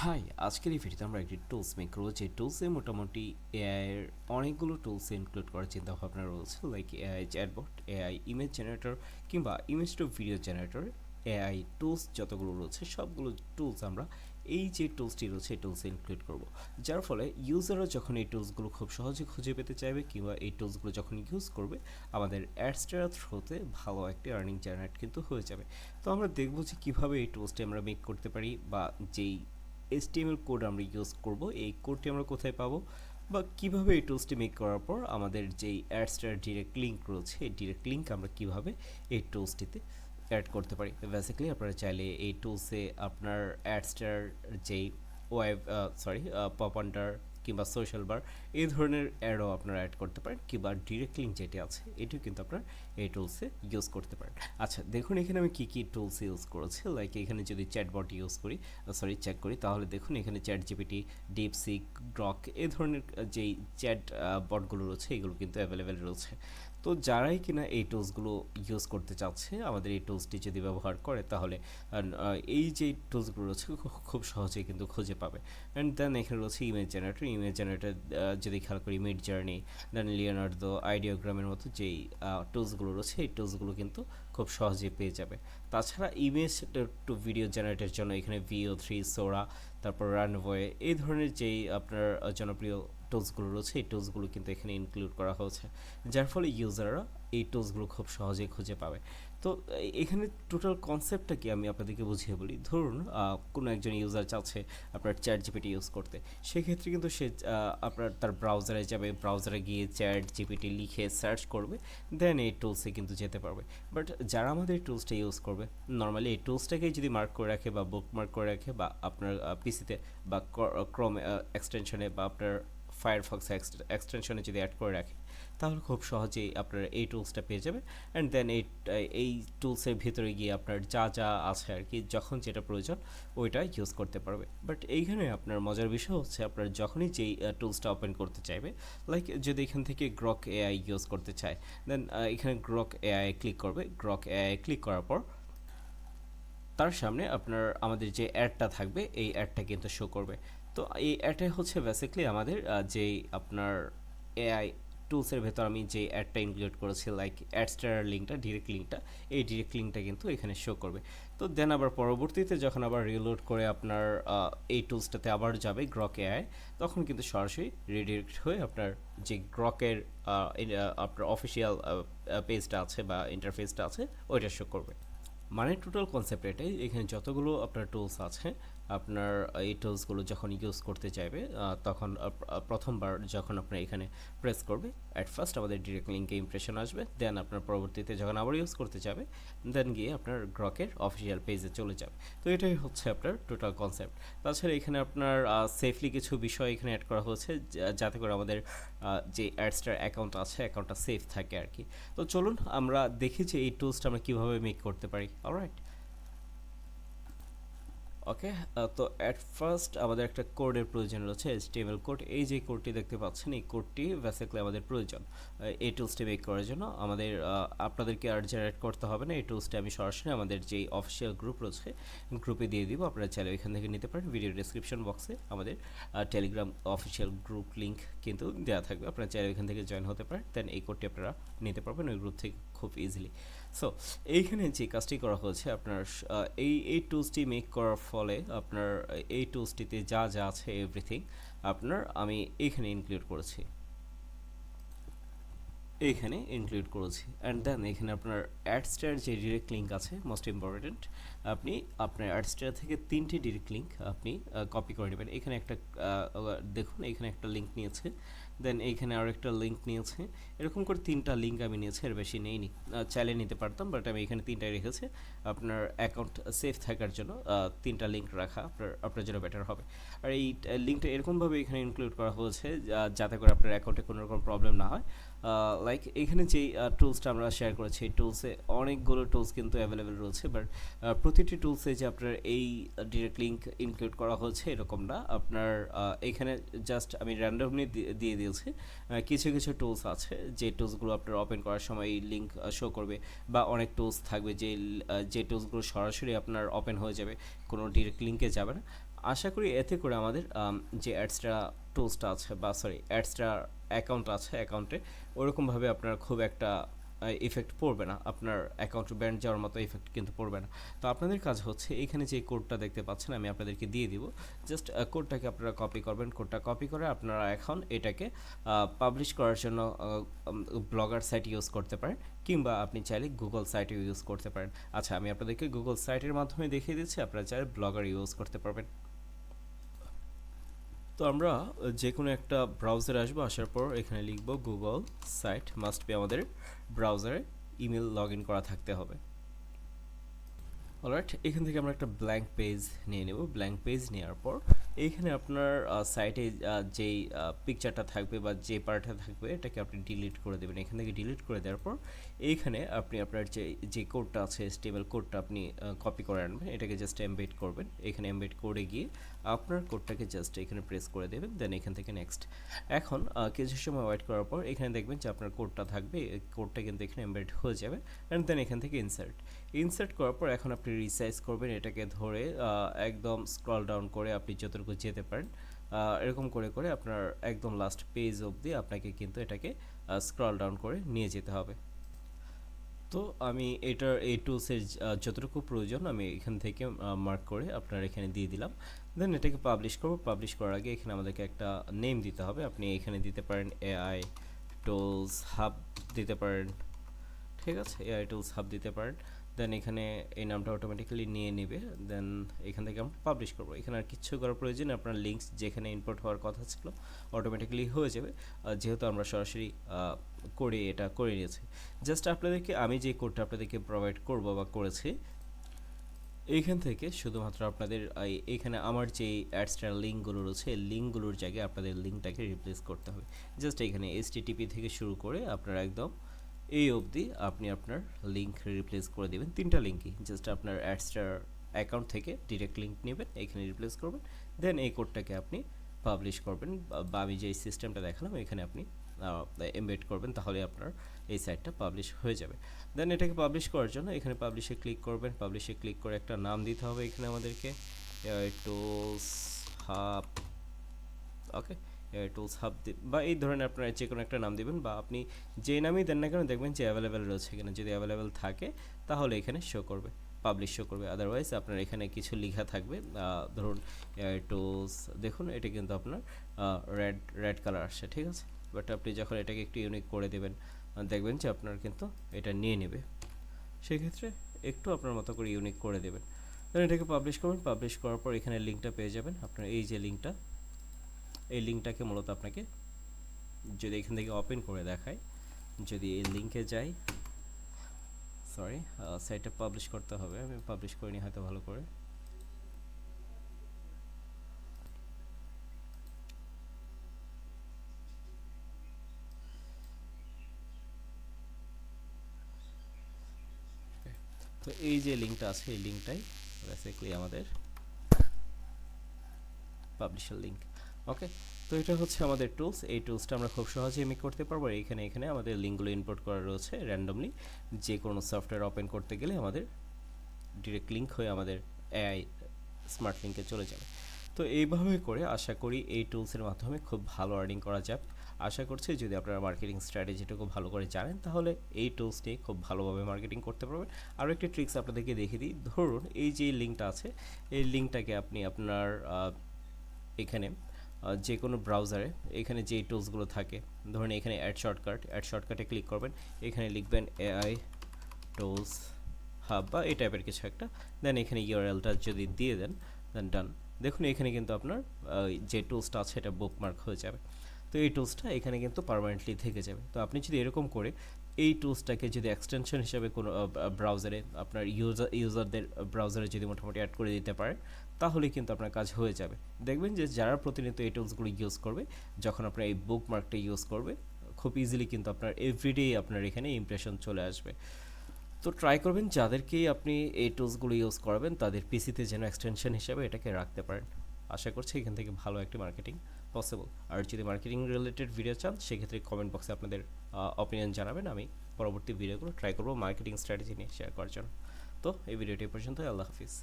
High, আজকের এই ভিডিওতে আমরা একটি টুলস মেক করবো যে টুলসে মোটামুটি এআই এর অনেকগুলো টুলস ইনক্লুড করার চিন্তা ভাবনা রয়েছে, like AI chatbot, AI image generator কিংবা image to video generator. AI tools যতগুলো রয়েছে সবগুলো টুলস আমরা এই যে টুলসটি রয়েছে এই টুলসে ইনক্লুড করব, যার ফলে ইউজাররা যখন এই টুলসগুলো খুব সহজে খুঁজে পেতে চাইবে কিংবা এই টুলসগুলো যখন ইউজ করবে আমাদের অ্যাডস্টার থ্রুতে ভালো একটি আর্নিং জেনারেট কিন্তু হয়ে যাবে। তো আমরা দেখব যে কীভাবে এই টুলসটি আমরা মেক করতে পারি, বা যেই HTML কোড আমরা ইউজ করব এই কোডটি আমরা কোথায় পাবো, বা কিভাবে এই টুলসটি মেক করার পর আমাদের যেই অ্যাডসটার ডিরেক্ট লিঙ্ক রয়েছে এই ডিরেক্ট লিঙ্ক আমরা কিভাবে এই টুলসটিতে অ্যাড করতে পারি। বেসিক্যালি আপনারা চাইলে এই টুলসে আপনার অ্যাডসটার যেই ওয়েব পপ আন্ডার কিংবা সোশ্যাল বার এই ধরনের অ্যাডও আপনারা অ্যাড করতে পারেন, কিংবা ডিরেক্ট লিঙ্ক যেটি আছে এটিও কিন্তু আপনার এই টুলসে ইউজ করতে পারেন। আচ্ছা দেখুন এখানে আমি কী কী টুলস ইউজ করেছি, লাইক এখানে যদি চ্যাটবট ইউজ করি চেক করি তাহলে দেখুন এখানে চ্যাট জিপিটি, ডিপসিক, গ্রক এই ধরনের যেই চ্যাট বটগুলো রয়েছে এগুলো কিন্তু অ্যাভেলেবেল রয়েছে। তো যারাই কিনা এই টুলসগুলো ইউজ করতে চাচ্ছে আমাদের এই টুলসটি যদি ব্যবহার করে তাহলে এই যে টুলসগুলো রয়েছে খুব সহজেই কিন্তু খুঁজে পাবে। অ্যান্ড দেন এখানে রয়েছে ইমেজ জেনারেটর যদি খেয়াল করি মিড জার্নি, দেন লিওনার্দো, আইডিওগ্রামের মতো যেই টুলসগুলো রয়েছে এই টুলসগুলো কিন্তু খুব সহজেই পেয়ে যাবে। তাছাড়া ইমেজ টু ভিডিও জেনারেটের জন্য এখানে VO3, সোরা, তারপর রানওয়ে এই ধরনের যেই আপনার জনপ্রিয় টুলসগুলো রয়েছে এই টুলসগুলো কিন্তু এখানে ইনক্লুড করা হয়েছে, যার ফলে ইউজাররা এই টুলসগুলো খুব সহজেই খুঁজে পাবে। তো এখানে টোটাল কনসেপ্টটা কি আমি আপনাদেরকে বুঝিয়ে বলি। ধরুন কোনো একজন ইউজার চাচ্ছে আপনার চ্যাট জিপিটি ইউজ করতে, সেক্ষেত্রে কিন্তু সে আপনার তার ব্রাউজারে যাবে, ব্রাউজারে গিয়ে চ্যাট জিপিটি লিখে সার্চ করবে, দেন এই টুলসে কিন্তু যেতে পারবে। বাট যারা আমাদের এই টুলসটা ইউজ করবে নর্মালি এই টুলসটাকে যদি মার্ক করে রাখে বা বুক মার্ক করে রাখে, বা আপনার পিসিতে বা ক্রোম এক্সটেনশনে বা আপনার ফায়ারফক্স এক্সটেনশনে যদি অ্যাড করে রাখে তাহলে খুব সহজেই আপনার এই টুলসটা পেয়ে যাবে। অ্যান্ড দেন এই টুলসের ভিতরে গিয়ে আপনার যা যা আছে আর কি, যখন যেটা প্রয়োজন ওইটা ইউজ করতে পারবে। বাট এইখানে আপনার মজার বিষয় হচ্ছে আপনার যখনই যেই টুলসটা ওপেন করতে চাইবে, লাইক যদি এখান থেকে গ্রক এআই ইউজ করতে চায়, দেন এখানে গ্রক এআই ক্লিক করবে। গ্রক এআই ক্লিক করার পর তার সামনে আপনার আমাদের যে অ্যাডটা থাকবে এই অ্যাডটা কিন্তু শো করবে। তো এই অ্যাডে হচ্ছে বেসিক্যালি আমাদের যেই আপনার এআই টুলসের ভেতর আমি যে অ্যাডটা ইনক্লুড করেছি, লাইক অ্যাডস্টার লিঙ্কটা, ডিরেক্ট লিঙ্কটা, এই ডিরেক্ট লিঙ্কটা কিন্তু এখানে শো করবে। তো দেন আবার পরবর্তীতে যখন আবার রিলোড করে আপনার এই টুলসটাতে আবার যাবে গ্রক এআই, তখন কিন্তু সরাসরি রিডিরেক্ট হয়ে আপনার যে গ্রকের আপনার অফিসিয়াল পেজটা আছে বা ইন্টারফেসটা আছে ওইটা শো করবে। মানে টোটাল কনসেপ্ট এটাই, এখানে যতগুলো আপনার টুলস আছে আপনার এই টুলসগুলো যখন ইউজ করতে চাইবে তখন প্রথমবার যখন আপনার এখানে প্রেস করবে অ্যাট ফার্স্ট আমাদের ডিরেক্ট লিঙ্কে ইমপ্রেশন আসবে, দেন আপনার পরবর্তীতে যখন আবার ইউজ করতে যাবে দেন গিয়ে আপনার গ্রকের অফিসিয়াল পেজে চলে যাবে। তো এটাই হচ্ছে আপনার টোটাল কনসেপ্ট। তাছাড়া এখানে আপনার সেফলি কিছু বিষয় এখানে অ্যাড করা হয়েছে যাতে করে আমাদের যে অ্যাডস্টার অ্যাকাউন্ট আছে অ্যাকাউন্টটা সেফ থাকে আর কি। তো চলুন আমরা দেখি যে এই টুলসটা আমরা কীভাবে মেক করতে পারি। অলরাইট, ওকে। তো অ্যাট ফার্স্ট আমাদের একটা কোডের প্রয়োজন রয়েছে, HTML কোড। এই যে কোডটি দেখতে পাচ্ছেন এই কোডটি বেসিক্যালি আমাদের প্রয়োজন এই টুলসটি মেক করার জন্য। আমাদের আপনাদেরকে আর জেনারেট করতে হবে না, এই টুলসটি আমি সরাসরি আমাদের যেই অফিসিয়াল গ্রুপ রয়েছে গ্রুপে দিয়ে দিব। আপনারা চাইলে এখান থেকে নিতে পারেন। ভিডিও ডিসক্রিপশন বক্সে আমাদের টেলিগ্রাম অফিসিয়াল গ্রুপ লিঙ্ক কিন্তু দেওয়া থাকবে, আপনারা চাইলে এখান থেকে জয়েন হতে পারেন, দেন এই কোডটি আপনারা নিতে পারবেন ওই গ্রুপ থেকে খুব ইজিলি। সো এইখানে যে কাজটি করা হয়েছে আপনার এই টুলসটি মেক করার ফলে আপনার এই টুলসটিতে যা যা আছে এভরিথিং আপনার আমি এইখানে ইনক্লুড করেছি, এইখানে ইনক্লুড করেছি। অ্যান্ড দেন এখানে আপনার অ্যাডস্টার যে ডিরেক্ট লিঙ্ক আছে মোস্ট ইম্পর্টেন্ট, আপনি আপনার অ্যাডস্টার থেকে 3টি ডিরেক্ট লিঙ্ক আপনি কপি করে নেবেন। এখানে একটা দেখুন এখানে একটা লিঙ্ক নিয়েছে, দেন এইখানে আরও একটা লিঙ্ক নিয়েছে, এরকম করে 3টা লিঙ্ক আমি নিয়েছি, এর বেশি নেইনি। চাইলে নিতে পারতাম বাট আমি এখানে 3টাই রেখেছি আপনার অ্যাকাউন্ট সেফ থাকার জন্য। 3টা লিঙ্ক রাখা আপনার জন্য বেটার হবে। আর এই লিঙ্কটা এরকমভাবে এখানে ইনক্লুড করা হয়েছে যাতে করে আপনার অ্যাকাউন্টে কোনো রকম প্রবলেম না হয়। লাইক এখানে যেই টুলসটা আমরা শেয়ার করেছি এই টুলসে অনেকগুলো টুলস কিন্তু অ্যাভেলেবেল রয়েছে, বাট প্রতিটি টুলসে যে আপনার এই ডিরেক্ট লিঙ্ক ইনক্লুড করা হচ্ছে এরকম না। আপনার এখানে জাস্ট আমি র্যান্ডমলি দিয়ে দিয়েছি। কিছু কিছু টুলস আছে যে টুলসগুলো আপনার ওপেন করার সময় এই লিঙ্ক শো করবে, বা অনেক টুলস থাকবে যে টুলসগুলো সরাসরি আপনার ওপেন হয়ে যাবে, কোনো ডিরেক্ট লিঙ্কে যাবে না। আশা করি এতে করে আমাদের যে অ্যাডস্ট্রা টুলসটা আছে বা সরি অ্যাডস্ট্রা অ্যাকাউন্ট আছে অ্যাকাউন্টে ওরকমভাবে আপনার খুব একটা ইফেক্ট পড়বে না, আপনার অ্যাকাউন্ট ব্যান্ড যাওয়ার মতো ইফেক্ট কিন্তু পড়বে না। তো আপনাদের কাজ হচ্ছে এখানে যে কোডটা দেখতে পাচ্ছেন আমি আপনাদেরকে দিয়ে দিব, জাস্ট কোডটাকে আপনারা কপি করবেন, কোডটা কপি করে আপনারা এখন এটাকে পাবলিশ করার জন্য ব্লগার সাইট ইউজ করতে পারেন, কিংবা আপনি চাইলে গুগল সাইটও ইউজ করতে পারেন। আচ্ছা, আমি আপনাদেরকে গুগল সাইটের মাধ্যমে দেখিয়ে দিচ্ছি, আপনারা চাইলে ব্লগার ইউজ করতে পারবেন। তো আমরা যে কোনো একটা ব্রাউজারে আসবো, আসার পর এখানে লিখব গুগল সাইট, মাস্ট বি আমাদের ব্রাউজারে ইমেল লগ ইন করা থাকতে হবে। অলরাইট, এখান থেকে আমরা একটা ব্ল্যাঙ্ক পেজ নিয়ে নেব। ব্ল্যাঙ্ক পেজ নেওয়ার পর এইখানে আপনার সাইটে যেই পিকচারটা থাকবে বা যে পার্টটা থাকবে এটাকে আপনি ডিলিট করে দেবেন। এখান থেকে ডিলিট করে দেওয়ার পর এইখানে আপনি আপনার যে কোডটা আছে HTML কোডটা আপনি কপি করে আনবেন, এটাকে জাস্ট এমবেড করবেন। এখানে এমবেড করে গিয়ে আপনার কোডটাকে জাস্ট এখানে প্রেস করে দেবেন, দেন এখান থেকে নেক্সট। এখন কিছু সময় ওয়েট করার পর এখানে দেখবেন যে আপনার কোডটা থাকবে, কোডটা কিন্তু এখানে এমবেড হয়ে যাবে। অ্যান্ড দেন এখান থেকে ইনসার্ট করার পর এখন আপনি রিসাইজ করবেন, এটাকে ধরে একদম স্ক্রল ডাউন করে আপনি যতটুকু যেতে পারেন এরকম করে করে আপনার একদম লাস্ট পেজ অবধি আপনাকে কিন্তু এটাকে স্ক্রল ডাউন করে নিয়ে যেতে হবে। তো আমি এটার এই টুলসের যতটুকু প্রয়োজন আমি এখান থেকে মার্ক করে আপনার এখানে দিয়ে দিলাম। দেন এটাকে পাবলিশ করব। পাবলিশ করার আগে এখানে আমাদেরকে একটা নেম দিতে হবে। আপনি এখানে দিতে পারেন এআই টুলস হাব দিতে পারেন, ঠিক আছে, এআই টুলস হাব দিতে পারেন। দেন এখানে এই নামটা অটোমেটিক্যালি নিয়ে নেবে। দেন এখান থেকে আমরা পাবলিশ করবো। এখানে আর কিচ্ছু করার প্রয়োজন, আপনার লিঙ্কস যেখানে ইনপুট হওয়ার কথা ছিল অটোমেটিক্যালি হয়ে যাবে, যেহেতু আমরা সরাসরি করে এটা করে নিয়েছি। জাস্ট আপনাদেরকে আমি যে কোডটা আপনাদেরকে প্রোভাইড করব বা করেছি এইখান থেকে শুধুমাত্র আপনাদের এখানে আমার যে অ্যাডস্টার লিঙ্কগুলো রয়েছে এই লিঙ্কগুলোর জায়গায় আপনাদের লিঙ্কটাকে রিপ্লেস করতে হবে। জাস্ট এখানে HTTP থেকে শুরু করে আপনার একদম এই অবধি আপনি আপনার লিঙ্ক রিপ্লেস করে দেবেন। 3টা লিঙ্কই জাস্ট আপনার অ্যাডস্টার অ্যাকাউন্ট থেকে ডিরেক্ট লিঙ্ক নেবেন, এখানে রিপ্লেস করবেন। দেন এই কোডটাকে আপনি পাবলিশ করবেন বা আমি যে সিস্টেমটা দেখালাম এখানে আপনি এমবেড করবেন, তাহলে আপনার এই সাইটটা পাবলিশ হয়ে যাবে। দেন এটাকে পাবলিশ করার জন্য এখানে পাবলিশে ক্লিক করবেন। পাবলিশে ক্লিক করে একটা নাম দিতে হবে এখানে আমাদেরকে, টুলস হাব। ওকে, টুলস হাব বা এই ধরনের আপনারা যে কোনো একটা নাম দিবেন, বা আপনি যে নামই দেন না কেন দেখবেন যে অ্যাভেলেবেল রয়েছে এখানে। যদি অ্যাভেলেবেল থাকে তাহলে এখানে শো করবে, পাবলিশ শো করবে। আদারওয়াইজ আপনার এখানে কিছু লেখা থাকবে, ধরুন টুলস, দেখুন এটা কিন্তু আপনার রেড রেড কালার আসছে, ঠিক আছে। বাট আপনি যখন এটাকে একটু ইউনিক করে দেবেন দেখবেন যে আপনার কিন্তু এটা নিয়ে নেবে। সেক্ষেত্রে একটু আপনার মতো করে ইউনিক করে দেবেন। দেন এটাকে পাবলিশ করবেন। পাবলিশ করার পর এখানে লিঙ্কটা পেয়ে যাবেন। আপনার এই যে লিঙ্কটা, এই লিঙ্কটাকে মূলত আপনাকে যদি এখান থেকে ওপেন করে দেখায়, যদি এই লিঙ্কে যাই, সরি সাইটটা পাবলিশ করতে হবে, আমি পাবলিশ করিনি হয়তো ভালো করে। তো এই যে লিঙ্কটা আছে এই লিঙ্কটাই বেসিক্যালি আমাদের পাবলিশার লিঙ্ক। ওকে, তো এটা হচ্ছে আমাদের টুলস। এই টুলসটা আমরা খুব সহজেই মেক করতে পারবো। এখানে আমাদের লিঙ্কগুলো ইনপুট করা রয়েছে র্যান্ডমলি। যে কোনো সফটওয়্যার ওপেন করতে গেলে আমাদের ডিরেক্ট লিঙ্ক হয়ে আমাদের এআই স্মার্ট লিঙ্কে চলে যাবে। তো এইভাবে করে আশা করি এই টুলসের মাধ্যমে খুব ভালো আর্নিং করা যাবে। আশা করছি যদি আপনারা মার্কেটিং স্ট্র্যাটেজিটুকু ভালো করে জানেন তাহলে এই টুলস নিয়ে খুব ভালোভাবে মার্কেটিং করতে পারবেন। আরও একটি ট্রিক্স আপনাদেরকে দেখিয়ে দিই। ধরুন এই যে লিঙ্কটা আছে এই লিঙ্কটাকে আপনি আপনার এখানে যে কোনো ব্রাউজারে এখানে যে টুলসগুলো থাকে, ধরুন এখানে অ্যাড শর্টকাটে ক্লিক করবেন, এখানে লিখবেন এআই টুলস হাব বা এই টাইপের কিছু একটা। দেন এখানে ইউআরএলটা যদি দিয়ে দেন, দেন ডান। দেখুন এখানে কিন্তু আপনার যে টুলসটা আছে এটা বুকমার্ক হয়ে যাবে। তো এই টুলসটা এখানে কিন্তু পার্মানেন্টলি থেকে যাবে। তো আপনি যদি এরকম করে এই টুলসটাকে যদি এক্সটেনশন হিসাবে কোনো ব্রাউজারে আপনার ইউজারদের ব্রাউজারে যদি মোটামুটি অ্যাড করে দিতে পারে তাহলে কিন্তু আপনার কাজ হয়ে যাবে। দেখবেন যে যারা প্রতিনিয়ত এই টুলসগুলো ইউজ করবে, যখন আপনার এই বুকমার্কটা ইউজ করবে খুব ইজিলি কিন্তু আপনার এভরিডে আপনার এখানে ইমপ্রেশন চলে আসবে। তো ট্রাই করবেন যাদেরকেই আপনি এই টুলসগুলো ইউজ করাবেন তাদের পিসিতে যেন এক্সটেনশন হিসাবে এটাকে রাখতে পারেন। আশা করছি এখান থেকে ভালো একটি মার্কেটিং পসিবল। আর যদি মার্কেটিং রিলেটেড ভিডিও চান সেক্ষেত্রে কমেন্ট বক্সে আপনাদের অপিনিয়ন জানাবেন। আমি পরবর্তী ভিডিওগুলো ট্রাই করবো মার্কেটিং স্ট্র্যাটেজি নিয়ে শেয়ার করার জন্য। তো এই ভিডিওটি পর্যন্ত, আল্লাহ হাফিজ।